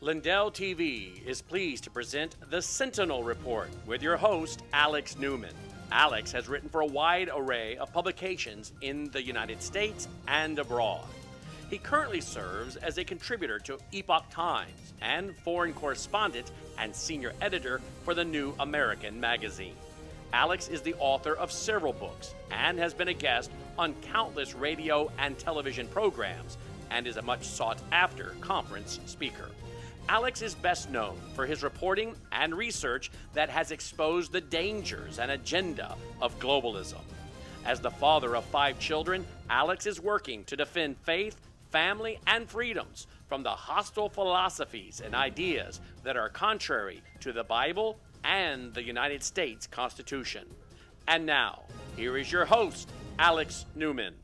Lindell TV is pleased to present the Sentinel Report with your host, Alex Newman. Alex has written for a wide array of publications in the United States and abroad. He currently serves as a contributor to Epoch Times and foreign correspondent and senior editor for the New American magazine. Alex is the author of several books and has been a guest on countless radio and television programs and is a much sought-after conference speaker. Alex is best known for his reporting and research that has exposed the dangers and agenda of globalism. As the father of 5 children, Alex is working to defend faith, family, and freedoms from the hostile philosophies and ideas that are contrary to the Bible and the United States Constitution. And now, here is your host, Alex Newman.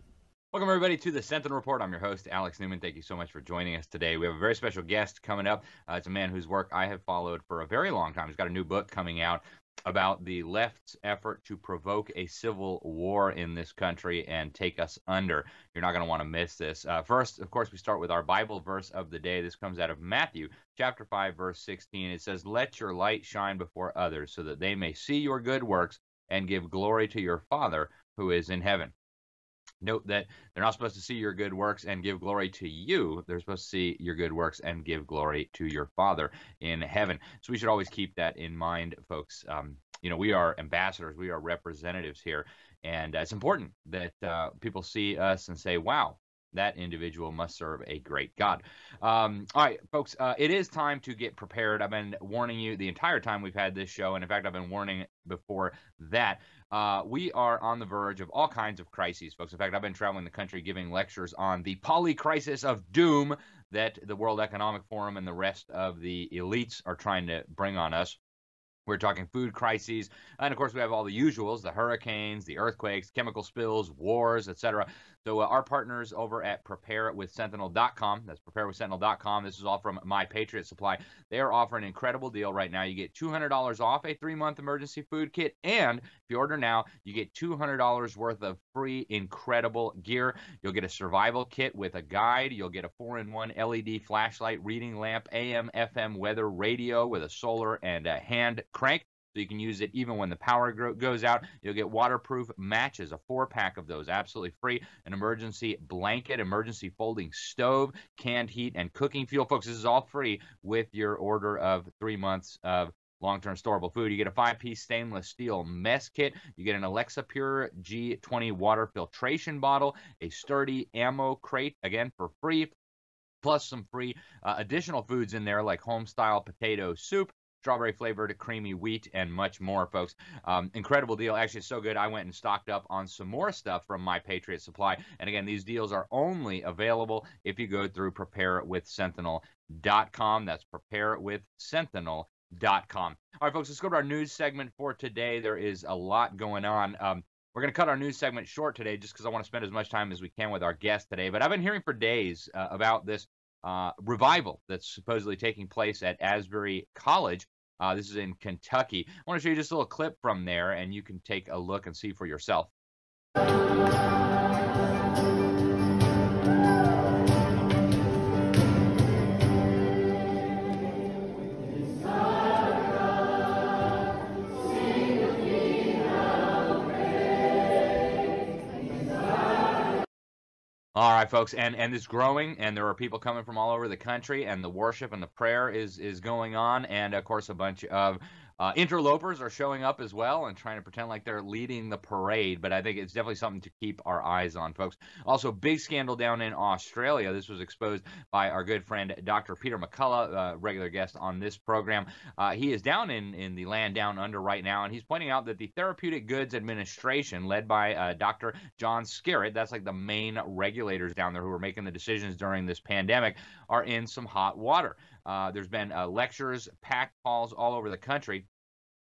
Welcome, everybody, to the Sentinel Report. I'm your host, Alex Newman. Thank you so much for joining us today. We have a very special guest coming up. It's a man whose work I have followed for a very long time. He's got a new book coming out about the left's effort to provoke a civil war in this country and take us under. You're not going to want to miss this. First, of course, we start with our Bible verse of the day. This comes out of Matthew chapter 5, verse 16. It says, "Let your light shine before others so that they may see your good works and give glory to your Father who is in heaven." Note that they're not supposed to see your good works and give glory to you. They're supposed to see your good works and give glory to your Father in heaven. So we should always keep that in mind, folks. We are ambassadors. We are representatives here. And it's important that people see us and say, wow, that individual must serve a great God. All right, folks, it is time to get prepared. I've been warning you the entire time we've had this show. And in fact, I've been warning before that. We are on the verge of all kinds of crises, folks. In fact, I've been traveling the country giving lectures on the polycrisis of doom that the World Economic Forum and the rest of the elites are trying to bring on us. We're talking food crises, and of course we have all the usuals, the hurricanes, the earthquakes, chemical spills, wars, etc. So our partners over at preparewithsentinel.com, that's preparewithsentinel.com, this is all from My Patriot Supply. They are offering an incredible deal right now. You get $200 off a 3-month emergency food kit, and if you order now, you get $200 worth of free incredible gear. You'll get a survival kit with a guide. You'll get a 4-in-1 LED flashlight, reading lamp, AM, FM weather radio with a solar and a hand crank, so you can use it even when the power goes out. You'll get waterproof matches, a 4-pack of those, absolutely free, an emergency blanket, emergency folding stove, canned heat, and cooking fuel. Folks, this is all free with your order of 3 months of long-term storable food. You get a 5-piece stainless steel mess kit. You get an Alexa Pure G20 water filtration bottle, a sturdy ammo crate, again for free, plus some free additional foods in there like home-style potato soup, strawberry-flavored creamy wheat, and much more, folks. Incredible deal. Actually, it's so good, I went and stocked up on some more stuff from My Patriot Supply. And again, these deals are only available if you go through preparewithsentinel.com. That's preparewithsentinel.com. All right, folks, let's go to our news segment for today. There is a lot going on. We're going to cut our news segment short today just because I want to spend as much time as we can with our guest today. But I've been hearing for days about this revival that's supposedly taking place at Asbury College. This is in Kentucky. I want to show you just a little clip from there, and you can take a look and see for yourself. All right, folks, and it's growing, and there are people coming from all over the country, and the worship and the prayer is going on, and of course a bunch of interlopers are showing up as well and trying to pretend like they're leading the parade, but I think it's definitely something to keep our eyes on, folks. Also, big scandal down in Australia. This was exposed by our good friend Dr. Peter McCullough, regular guest on this program. He is down in the land down under right now, and he's pointing out that the Therapeutic Goods Administration, led by Dr. John Skerritt, that's like the main regulators down there who are making the decisions during this pandemic, are in some hot water. There's been lectures, packed halls all over the country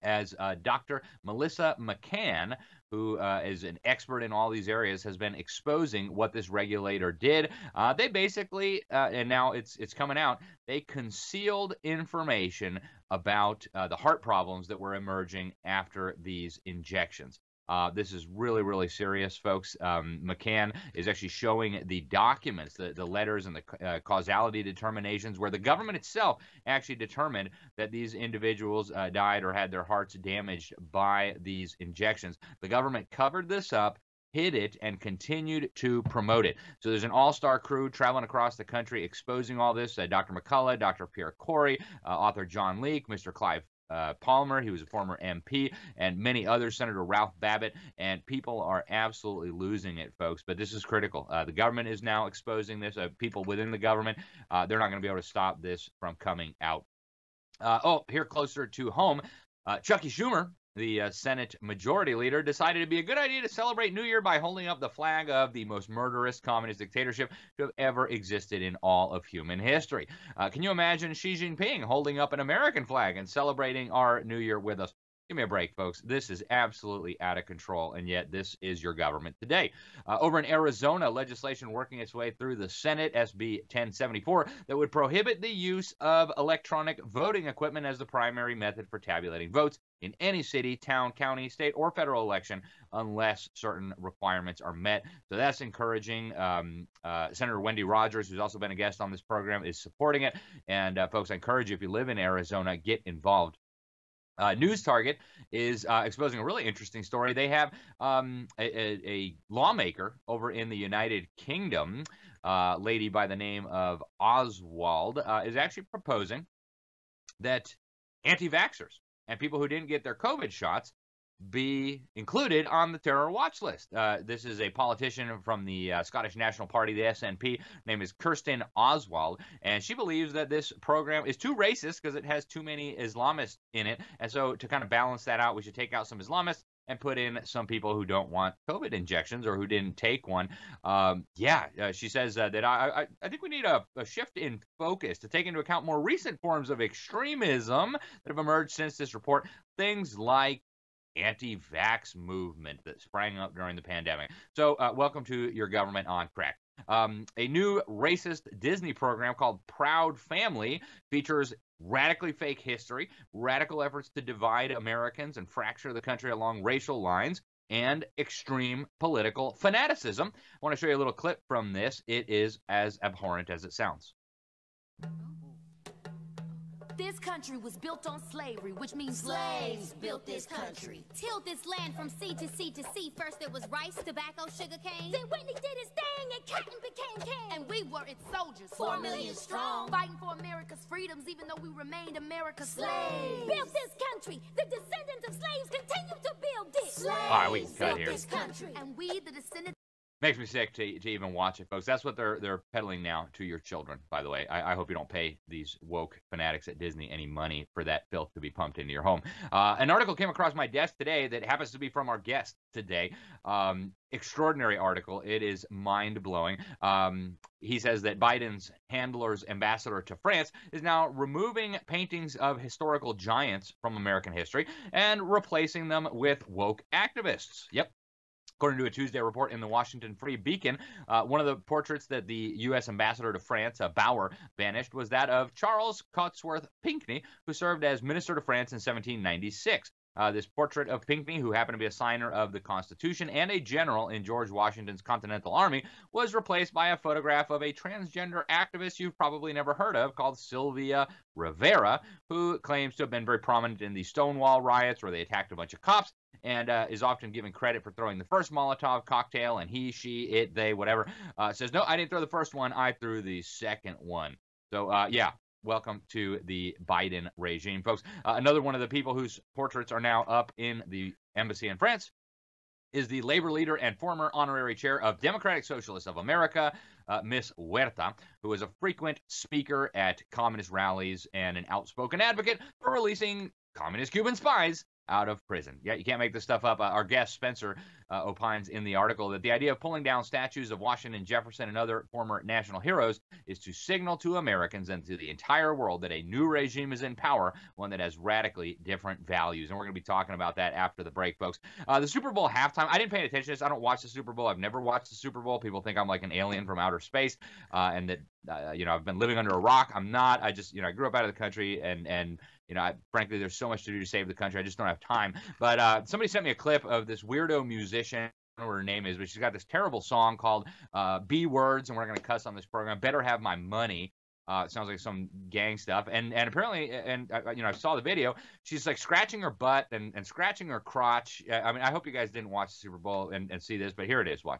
as Dr. Melissa McCann, who is an expert in all these areas, has been exposing what this regulator did. They basically, and now it's coming out, they concealed information about the heart problems that were emerging after these injections. This is really, really serious, folks. McCann is actually showing the documents, the letters and the causality determinations where the government itself actually determined that these individuals died or had their hearts damaged by these injections. The government covered this up, hid it, and continued to promote it. So there's an all-star crew traveling across the country exposing all this. Dr. McCullough, Dr. Pierre Corey, author John Leake, Mr. Clive Palmer, he was a former MP, and many others, Senator Ralph Babbitt, and people are absolutely losing it, folks. But this is critical. The government is now exposing this. People within the government, they're not going to be able to stop this from coming out. Here closer to home, Chucky Schumer, the Senate Majority Leader, decided it'd be a good idea to celebrate New Year by holding up the flag of the most murderous communist dictatorship to have ever existed in all of human history. Can you imagine Xi Jinping holding up an American flag and celebrating our New Year with us? Give me a break, folks. This is absolutely out of control, and yet this is your government today. Over in Arizona, legislation working its way through the Senate, SB 1074, that would prohibit the use of electronic voting equipment as the primary method for tabulating votes in any city, town, county, state, or federal election unless certain requirements are met. So that's encouraging. Senator Wendy Rogers, who's also been a guest on this program, is supporting it. And folks, I encourage you, if you live in Arizona, get involved. News Target is exposing a really interesting story. They have a lawmaker over in the United Kingdom, lady by the name of Oswald, is actually proposing that anti-vaxxers and people who didn't get their COVID shots be included on the terror watch list. This is a politician from the Scottish National Party, the SNP. Her name is Kirsten Oswald, and she believes that this program is too racist because it has too many Islamists in it. And so to kind of balance that out, we should take out some Islamists and put in some people who don't want COVID injections or who didn't take one. She says that I think we need a shift in focus to take into account more recent forms of extremism that have emerged since this report. Things like anti-vax movement that sprang up during the pandemic. So welcome to your government on crack. A new racist Disney program called Proud Family features radically fake history, radical efforts to divide Americans and fracture the country along racial lines, and extreme political fanaticism. I want to show you a little clip from this. It is as abhorrent as it sounds. This country was built on slavery, which means slaves built this country. Tilled this land from sea to sea to sea. First there was rice, tobacco, sugar cane. Then Whitney did his thing and cotton became king. And we were its soldiers, 4 million strong, fighting for America's freedoms, even though we remained America's slaves. Built this country. The descendants of slaves continue to build it. Slaves all right, we can cut here. This country. And we, the descendants. Makes me sick to even watch it, folks. That's what they're peddling now to your children, by the way. I hope you don't pay these woke fanatics at Disney any money for that filth to be pumped into your home. An article came across my desk today that happens to be from our guest today. Extraordinary article. It is mind-blowing. He says that Biden's handler's ambassador to France is now removing paintings of historical giants from American history and replacing them with woke activists. Yep. According to a Tuesday report in the Washington Free Beacon, one of the portraits that the U.S. ambassador to France, Bauer, banished was that of Charles Cotesworth Pinckney, who served as minister to France in 1796. This portrait of Pinckney, who happened to be a signer of the Constitution and a general in George Washington's Continental Army, was replaced by a photograph of a transgender activist you've probably never heard of called Sylvia Rivera, who claims to have been very prominent in the Stonewall riots where they attacked a bunch of cops, and is often given credit for throwing the first Molotov cocktail, and he, she, it, they, whatever, says, no, I didn't throw the first one, I threw the second one. So, welcome to the Biden regime, folks. Another one of the people whose portraits are now up in the embassy in France is the labor leader and former honorary chair of Democratic Socialists of America, Miss Huerta, who is a frequent speaker at communist rallies and an outspoken advocate for releasing communist Cuban spies out of prison. Yeah, you can't make this stuff up. Our guest, Spencer, opines in the article that the idea of pulling down statues of Washington, Jefferson, and other former national heroes is to signal to Americans and to the entire world that a new regime is in power, one that has radically different values. And we're going to be talking about that after the break, folks. The Super Bowl halftime, I didn't pay attention to this. I don't watch the Super Bowl. I've never watched the Super Bowl. People think I'm like an alien from outer space, and that I've been living under a rock. I'm not. I just, I grew up out of the country, and frankly, there's so much to do to save the country. I just don't have time. But somebody sent me a clip of this weirdo musician. I don't know what her name is, but she's got this terrible song called B Words, and we're going to cuss on this program. Better Have My Money. It sounds like some gang stuff. And apparently, I saw the video. She's like scratching her butt and scratching her crotch. I mean, I hope you guys didn't watch the Super Bowl and see this, but here it is. Watch.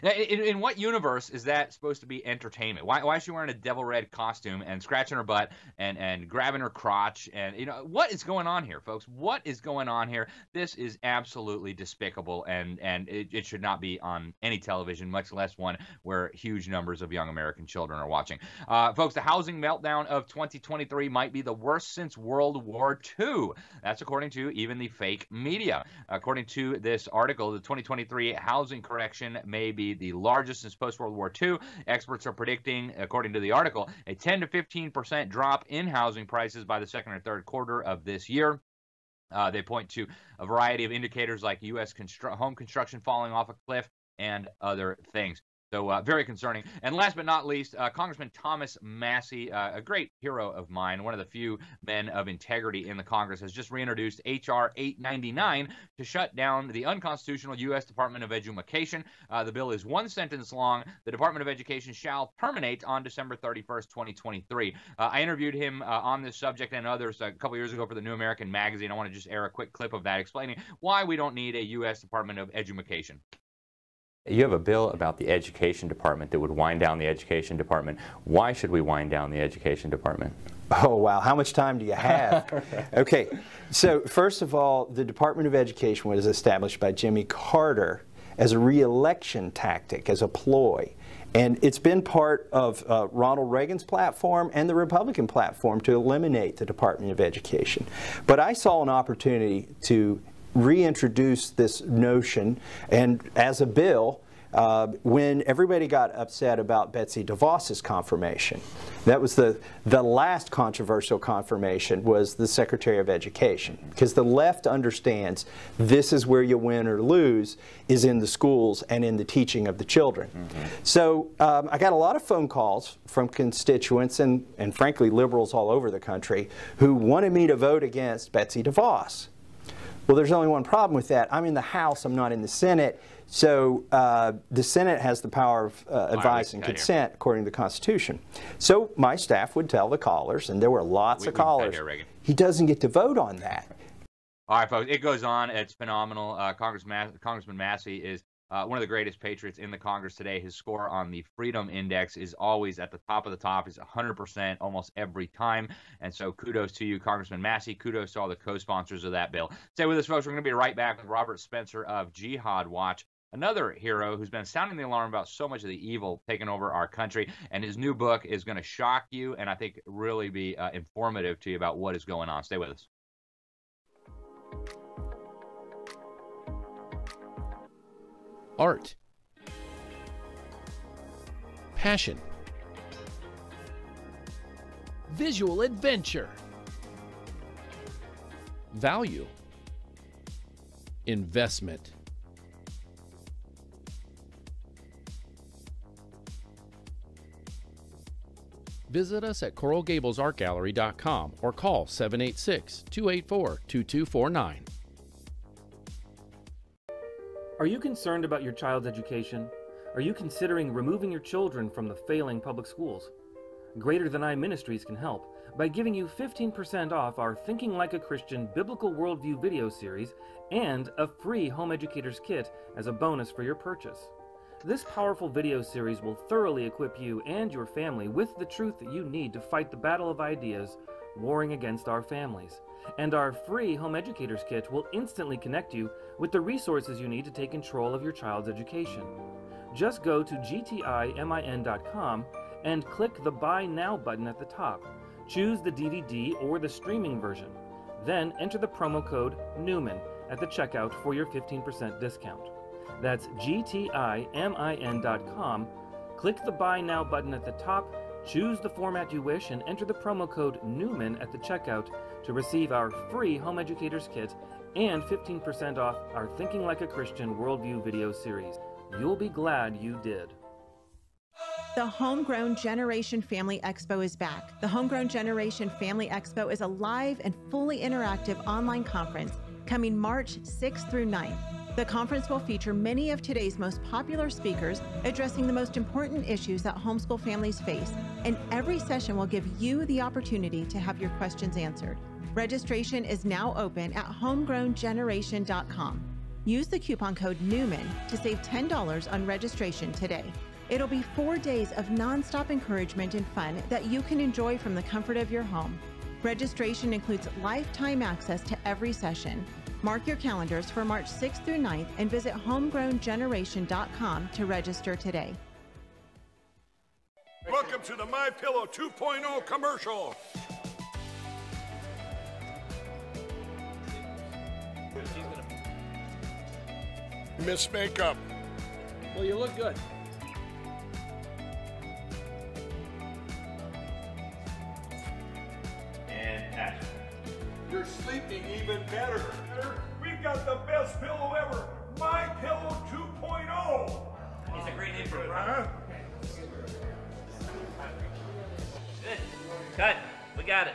In what universe is that supposed to be entertainment? Why is she wearing a devil red costume and scratching her butt and grabbing her crotch? And what is going on here, folks? What is going on here? This is absolutely despicable, and it should not be on any television, much less one where huge numbers of young American children are watching. Folks, the housing meltdown of 2023 might be the worst since World War II. That's according to even the fake media. According to this article, the 2023 housing correction may be the largest since post-World War II. Experts are predicting, according to the article, a 10 to 15% drop in housing prices by the second or third quarter of this year. They point to a variety of indicators like U.S. home construction falling off a cliff and other things. So very concerning. And last but not least, Congressman Thomas Massie, a great hero of mine, one of the few men of integrity in the Congress, has just reintroduced H.R. 899 to shut down the unconstitutional U.S. Department of Education. The bill is one sentence long. The Department of Education shall terminate on December 31st, 2023. I interviewed him on this subject and others a couple years ago for the New American Magazine. I want to just air a quick clip of that explaining why we don't need a U.S. Department of Education. You have a bill about the Education Department that would wind down the Education Department. Why should we wind down the Education Department? Oh, wow. How much time do you have? Okay. So, first of all, the Department of Education was established by Jimmy Carter as a re-election tactic, as a ploy. And it's been part of Ronald Reagan's platform and the Republican platform to eliminate the Department of Education. But I saw an opportunity to reintroduce this notion, and as a bill, when everybody got upset about Betsy DeVos's confirmation. That was the last controversial confirmation, was the Secretary of Education, because the left understands this is where you win or lose, is in the schools and in the teaching of the children. So I got a lot of phone calls from constituents and frankly liberals all over the country who wanted me to vote against Betsy DeVos. Well, there's only one problem with that. I'm in the House, I'm not in the Senate, so the Senate has the power of advice and consent according to the Constitution. So my staff would tell the callers, and there were lots of callers, he doesn't get to vote on that. All right, folks, it goes on. It's phenomenal. Congressman Massie is one of the greatest patriots in the Congress today. His score on the Freedom Index is always at the top of the top. He's 100% almost every time. And so kudos to you, Congressman Massie. Kudos to all the co-sponsors of that bill. Stay with us, folks. We're going to be right back with Robert Spencer of Jihad Watch, another hero who's been sounding the alarm about so much of the evil taking over our country. And his new book is going to shock you and I think really be informative to you about what is going on. Stay with us. Art, passion, visual adventure, value, investment. Visit us at CoralGablesArtGallery.com or call 786-284-2249. Are you concerned about your child's education? Are you considering removing your children from the failing public schools? Greater Than I Ministries can help by giving you 15% off our Thinking Like a Christian Biblical Worldview video series and a free home educator's kit as a bonus for your purchase. This powerful video series will thoroughly equip you and your family with the truth that you need to fight the battle of ideas warring against our families. And our free home educator's kit will instantly connect you with the resources you need to take control of your child's education. Just go to gtimin.com and click the Buy Now button at the top. Choose the DVD or the streaming version. Then enter the promo code Newman at the checkout for your 15% discount. That's gtimin.com. Click the Buy Now button at the top, choose the format you wish, and enter the promo code Newman at the checkout to receive our free home educator's kit and 15% off our Thinking Like a Christian Worldview video series. You'll be glad you did. The Homegrown Generation Family Expo is back. The Homegrown Generation Family Expo is a live and fully interactive online conference coming March 6th through 9th. The conference will feature many of today's most popular speakers addressing the most important issues that homeschool families face, and every session will give you the opportunity to have your questions answered. Registration is now open at homegrowngeneration.com. Use the coupon code Newman to save $10 on registration today. It'll be 4 days of nonstop encouragement and fun that you can enjoy from the comfort of your home. Registration includes lifetime access to every session. Mark your calendars for March 6th through 9th and visit homegrowngeneration.com to register today. Welcome to the MyPillow 2.0 commercial. Miss Makeup. Well, you look good. And action. You're sleeping even better. We've got the best pillow ever. MyPillow 2.0. It's a great name for it. Huh? Good. Cut. We got it.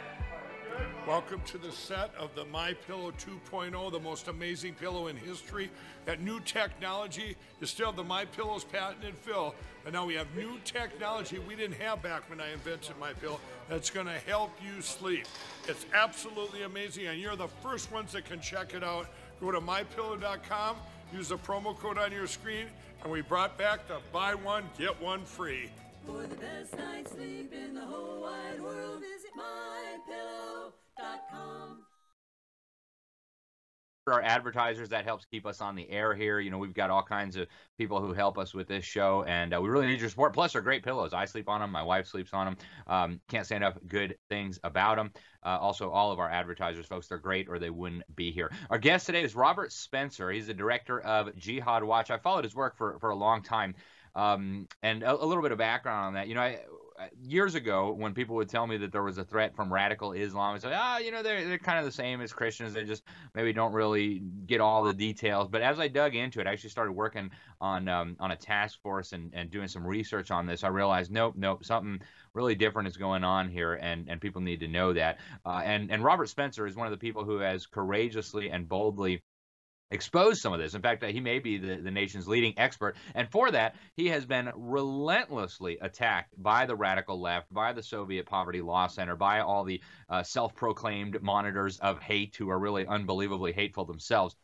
Welcome to the set of the MyPillow 2.0, the most amazing pillow in history. That new technology is still the MyPillow's patented fill, but now we have new technology we didn't have back when I invented MyPillow that's going to help you sleep. It's absolutely amazing, and you're the first ones that can check it out. Go to mypillow.com, use the promo code on your screen, and we brought back the buy one, get one free. For the best night's sleep in the whole wide world, visit mypillow.com. Our advertisers, that helps keep us on the air here. You know, we've got all kinds of people who help us with this show, and we really need your support. Plus, they're great pillows. I sleep on them. My wife sleeps on them. Can't say enough good things about them. Also, all of our advertisers, folks, they're great, or they wouldn't be here. Our guest today is Robert Spencer. He's the director of Jihad Watch. I followed his work for a long time. And a little bit of background on that. You know, years ago, when people would tell me that there was a threat from radical Islam, I'd say, you know, they're kind of the same as Christians. They just maybe don't really get all the details. But as I dug into it, I actually started working on a task force and doing some research on this. I realized, nope, something really different is going on here, and people need to know that. And Robert Spencer is one of the people who has courageously and boldly expose some of this. In fact, he may be the nation's leading expert. And for that, he has been relentlessly attacked by the radical left, by the Soviet Poverty Law Center, by all the self-proclaimed monitors of hate who are really unbelievably hateful themselves.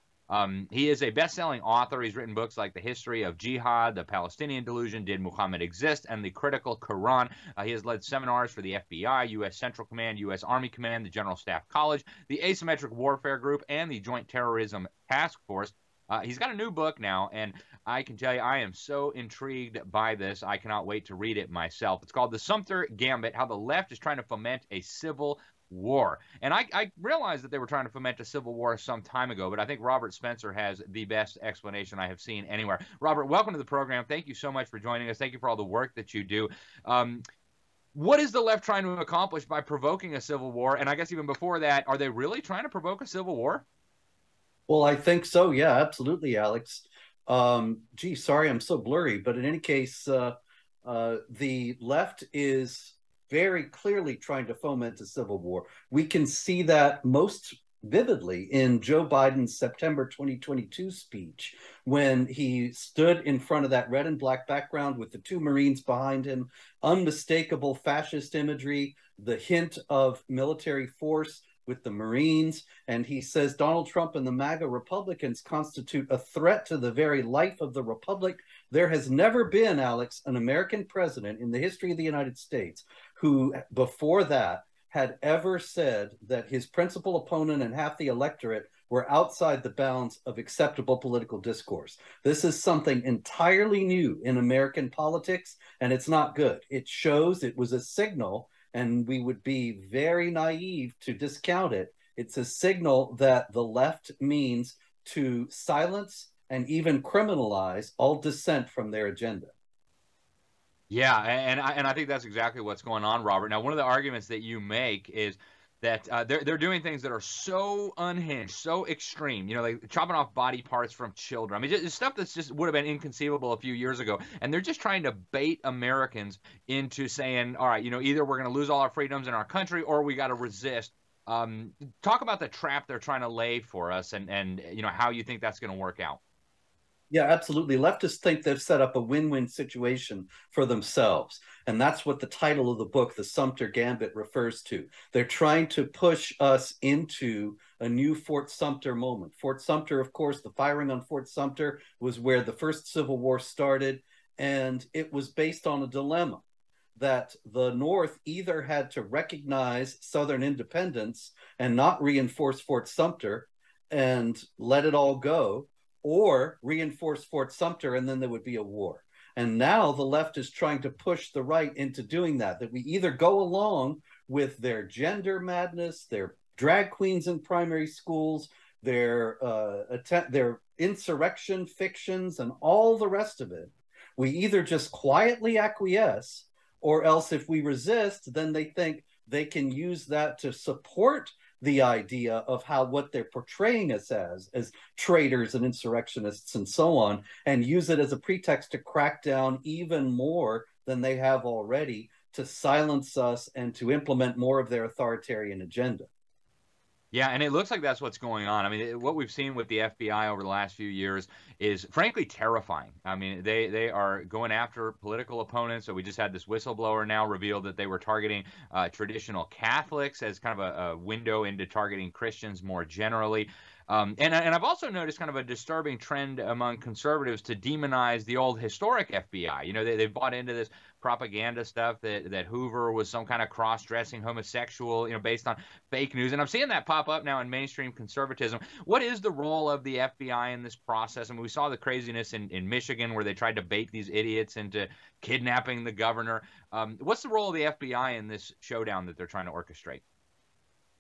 He is a best-selling author. He's written books like The History of Jihad, The Palestinian Delusion, Did Muhammad Exist, and The Critical Quran. He has led seminars for the FBI, U.S. Central Command, U.S. Army Command, the General Staff College, the Asymmetric Warfare Group, and the Joint Terrorism Task Force. He's got a new book now, and I can tell you I am so intrigued by this. I cannot wait to read it myself. It's called The Sumter Gambit, How the Left is Trying to Foment a Civil War. And I realized that they were trying to foment a civil war some time ago, but I think Robert Spencer has the best explanation I have seen anywhere. Robert, welcome to the program. Thank you so much for joining us. Thank you for all the work that you do. What is the left trying to accomplish by provoking a civil war? And I guess even before that, are they really trying to provoke a civil war? Well, I think so. Yeah, absolutely, Alex. Gee, sorry, I'm so blurry. But in any case, the left is very clearly trying to foment a civil war. We can see that most vividly in Joe Biden's September 2022 speech, when he stood in front of that red and black background with the two Marines behind him, unmistakable fascist imagery, the hint of military force with the Marines, and he says Donald Trump and the MAGA Republicans constitute a threat to the very life of the Republic. There has never been, Alex, an American president in the history of the United States who, before that, had ever said that his principal opponent and half the electorate were outside the bounds of acceptable political discourse. This is something entirely new in American politics, and it's not good. It shows it was a signal, and we would be very naive to discount it. It's a signal that the left means to silence and even criminalize all dissent from their agenda. Yeah, and I think that's exactly what's going on, Robert. Now, one of the arguments that you make is that they're doing things that are so unhinged, so extreme, you know, like chopping off body parts from children. I mean, just stuff that's just would have been inconceivable a few years ago. And they're just trying to bait Americans into saying, all right, you know, either we're going to lose all our freedoms in our country or we got to resist. Talk about the trap they're trying to lay for us and you know, how you think that's going to work out. Yeah, absolutely. Leftists think they've set up a win-win situation for themselves. And that's what the title of the book, The Sumter Gambit, refers to. They're trying to push us into a new Fort Sumter moment. Fort Sumter, of course, the firing on Fort Sumter was where the first Civil War started. And it was based on a dilemma that the North either had to recognize Southern independence and not reinforce Fort Sumter and let it all go, or reinforce Fort Sumter, and then there would be a war. And now the left is trying to push the right into doing that we either go along with their gender madness, their drag queens in primary schools, their insurrection fictions, and all the rest of it. We either just quietly acquiesce, or else if we resist, then they think they can use that to support the idea of what they're portraying us as traitors and insurrectionists and so on, and use it as a pretext to crack down even more than they have already, to silence us and to implement more of their authoritarian agenda. Yeah, and it looks like that's what's going on. I mean, what we've seen with the FBI over the last few years is frankly terrifying. I mean, they are going after political opponents. So we just had this whistleblower now reveal that they were targeting traditional Catholics as kind of a window into targeting Christians more generally. And I've also noticed kind of a disturbing trend among conservatives to demonize the old historic FBI. You know, they've bought into this propaganda stuff that Hoover was some kind of cross-dressing homosexual, you know, based on fake news. And I'm seeing that pop up now in mainstream conservatism. What is the role of the FBI in this process? I mean, we saw the craziness in Michigan where they tried to bait these idiots into kidnapping the governor. What's the role of the FBI in this showdown that they're trying to orchestrate?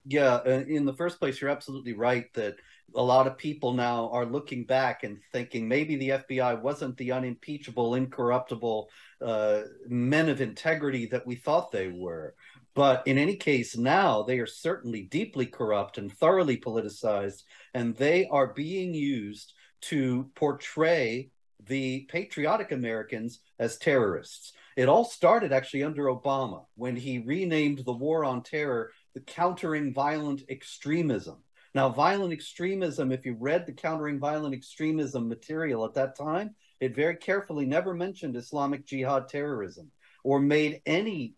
Yeah, in the first place, you're absolutely right that a lot of people now are looking back and thinking maybe the FBI wasn't the unimpeachable, incorruptible men of integrity that we thought they were. But in any case, now they are certainly deeply corrupt and thoroughly politicized, and they are being used to portray the patriotic Americans as terrorists. It all started actually under Obama when he renamed the war on terror the Countering Violent Extremism. Now, violent extremism, if you read the Countering Violent Extremism material at that time, it very carefully never mentioned Islamic Jihad terrorism or made any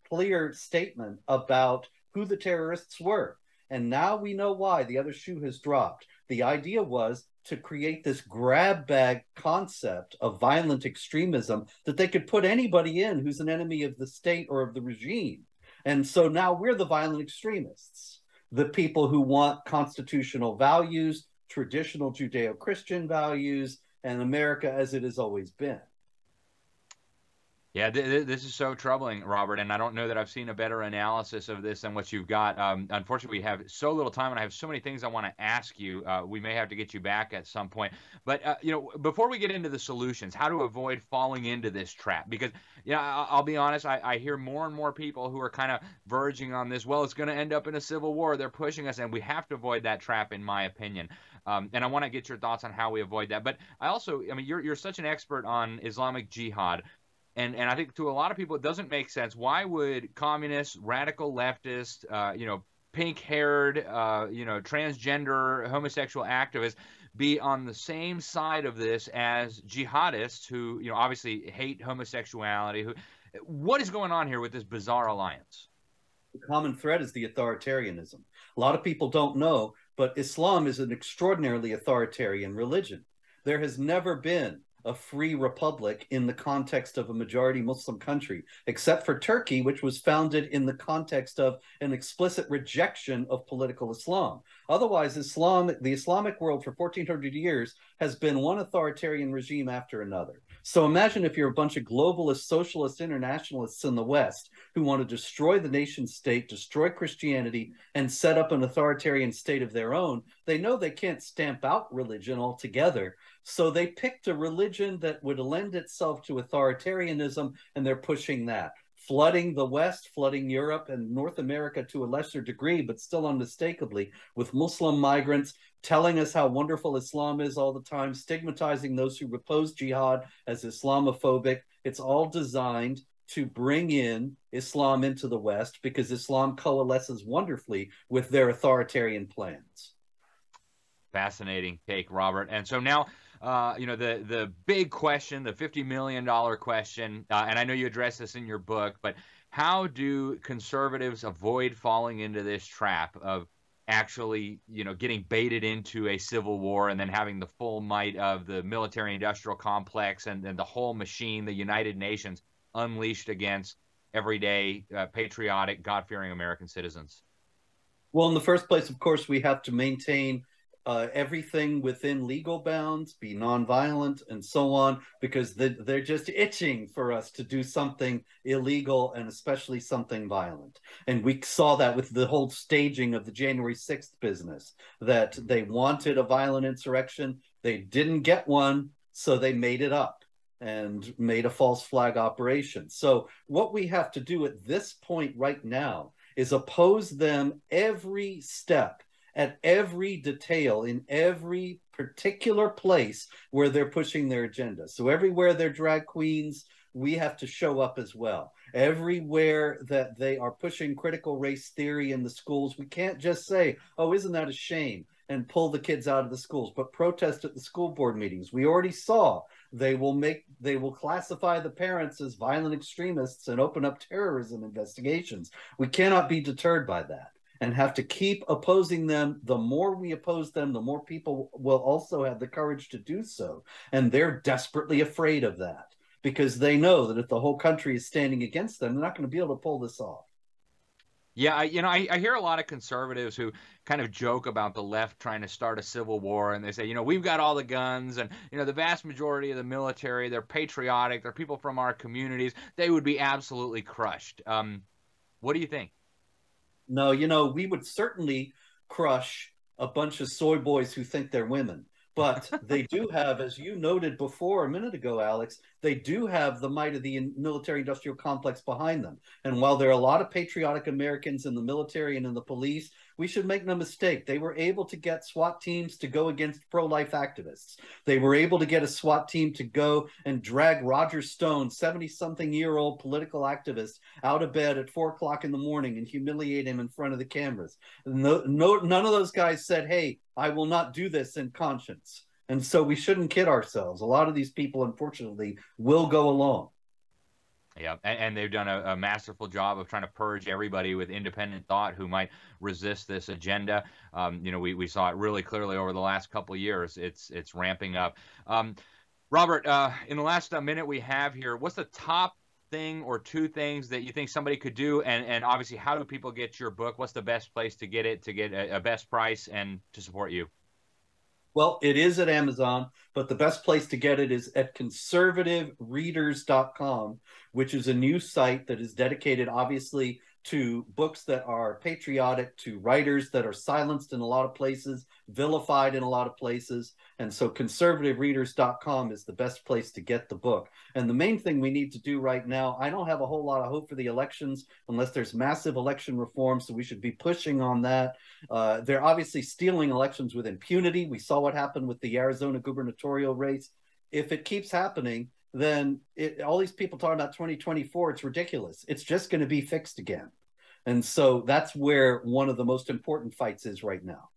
clear statement about who the terrorists were. And now we know why the other shoe has dropped. The idea was to create this grab bag concept of violent extremism that they could put anybody in who's an enemy of the state or of the regime. And so now we're the violent extremists, the people who want constitutional values, traditional Judeo-Christian values, and America as it has always been. Yeah, this is so troubling, Robert, and I don't know that I've seen a better analysis of this than what you've got. Unfortunately, we have so little time, and I have so many things I want to ask you. We may have to get you back at some point. But, you know, before we get into the solutions, how to avoid falling into this trap? Because, you know, I'll be honest, I hear more and more people who are kind of verging on this, well, it's going to end up in a civil war. They're pushing us, and we have to avoid that trap, in my opinion. And I want to get your thoughts on how we avoid that. But I also, I mean, you're such an expert on Islamic Jihad. And I think to a lot of people, it doesn't make sense. Why would communists, radical leftists, you know, pink-haired, you know, transgender, homosexual activists be on the same side of this as jihadists who, you know, obviously hate homosexuality? What is going on here with this bizarre alliance? The common thread is the authoritarianism. A lot of people don't know, but Islam is an extraordinarily authoritarian religion. There has never been a free republic in the context of a majority Muslim country, except for Turkey, which was founded in the context of an explicit rejection of political Islam. Otherwise, the Islamic world for 1400 years has been one authoritarian regime after another. So imagine if you're a bunch of globalist, socialist internationalists in the West who want to destroy the nation state, destroy Christianity, and set up an authoritarian state of their own. They know they can't stamp out religion altogether. So they picked a religion that would lend itself to authoritarianism, and they're pushing that. flooding the West, flooding Europe and North America to a lesser degree, but still unmistakably, with Muslim migrants, telling us how wonderful Islam is all the time, stigmatizing those who oppose jihad as Islamophobic. It's all designed to bring in Islam into the West because Islam coalesces wonderfully with their authoritarian plans. Fascinating take, Robert. And so now, you know, the big question, the $50 million question, and I know you address this in your book, but how do conservatives avoid falling into this trap of actually, you know, getting baited into a civil war and then having the full might of the military-industrial complex and the whole machine, the United Nations, unleashed against everyday, patriotic, God-fearing American citizens? Well, in the first place, of course, we have to maintain everything within legal bounds, be nonviolent, and so on, because they're just itching for us to do something illegal and especially something violent. And we saw that with the whole staging of the January 6th business, that they wanted a violent insurrection. They didn't get one, so they made it up and made a false flag operation. So what we have to do at this point right now is oppose them every step, at every detail, in every particular place where they're pushing their agenda. So everywhere they're drag queens, we have to show up as well. Everywhere that they are pushing critical race theory in the schools, we can't just say, oh, isn't that a shame, and pull the kids out of the schools, but protest at the school board meetings. We already saw they will classify the parents as violent extremists and open up terrorism investigations. We cannot be deterred by that, and have to keep opposing them. The more we oppose them, the more people will also have the courage to do so. And they're desperately afraid of that because they know that if the whole country is standing against them, they're not going to be able to pull this off. Yeah, I hear a lot of conservatives who kind of joke about the left trying to start a civil war, and they say, we've got all the guns, and, the vast majority of the military, they're patriotic, they're people from our communities, they would be absolutely crushed. What do you think? No, we would certainly crush a bunch of soy boys who think they're women. But they do have, as you noted before a minute ago, Alex, they do have the might of the military-industrial complex behind them. And while there are a lot of patriotic Americans in the military and in the police, we should make no mistake, they were able to get SWAT teams to go against pro-life activists. They were able to get a SWAT team to go and drag Roger Stone, 70-something-year-old political activist, out of bed at 4 o'clock in the morning and humiliate him in front of the cameras. None of those guys said, hey, I will not do this in conscience. And so we shouldn't kid ourselves. A lot of these people, unfortunately, will go along. Yeah, and they've done a masterful job of trying to purge everybody with independent thought who might resist this agenda. We saw it really clearly over the last couple of years. It's ramping up. Robert, in the last minute we have here, what's the top thing or two things that you think somebody could do? And obviously, how do people get your book? What's the best place to get it, to get a best price and to support you? Well, it is at Amazon, but the best place to get it is at conservativereaders.com, which is a new site that is dedicated, obviously, to books that are patriotic, to writers that are silenced in a lot of places, vilified in a lot of places. And so conservativereaders.com is the best place to get the book. And the main thing we need to do right now, I don't have a whole lot of hope for the elections unless there's massive election reform, so we should be pushing on that. They're obviously stealing elections with impunity. We saw what happened with the Arizona gubernatorial race. If it keeps happening, then all these people talking about 2024, it's ridiculous. It's just going to be fixed again. And so that's where one of the most important fights is right now.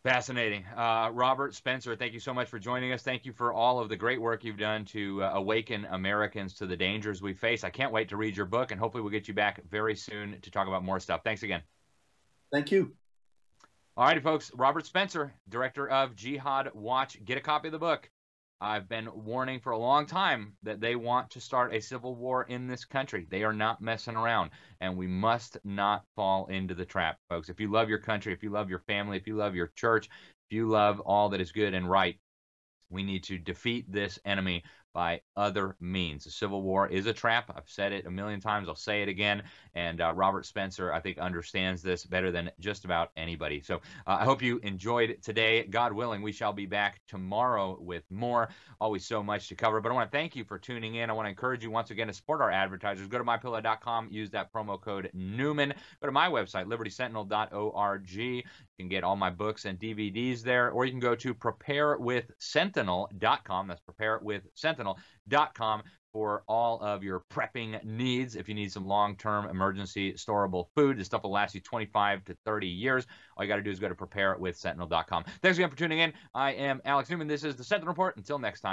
Fascinating. Robert Spencer, thank you so much for joining us. Thank you for all of the great work you've done to awaken Americans to the dangers we face. I can't wait to read your book, and hopefully we'll get you back very soon to talk about more stuff. Thanks again. Thank you. All righty, folks. Robert Spencer, director of Jihad Watch. Get a copy of the book. I've been warning for a long time that they want to start a civil war in this country. They are not messing around, and we must not fall into the trap, folks. If you love your country, if you love your family, if you love your church, if you love all that is good and right, we need to defeat this enemy by other means. The Civil War is a trap. I've said it a million times. I'll say it again. And Robert Spencer, I think, understands this better than just about anybody. So I hope you enjoyed today. God willing, we shall be back tomorrow with more. Always so much to cover. But I want to thank you for tuning in. I want to encourage you once again to support our advertisers. Go to mypillow.com. Use that promo code Newman. Go to my website, libertysentinel.org. You can get all my books and DVDs there. Or you can go to preparewithsentinel.com. That's preparewithsentinel.com for all of your prepping needs. If you need some long-term emergency storable food, this stuff will last you 25 to 30 years. All you got to do is go to preparewithsentinel.com. Thanks again for tuning in. I am Alex Newman. This is the Sentinel Report. Until next time.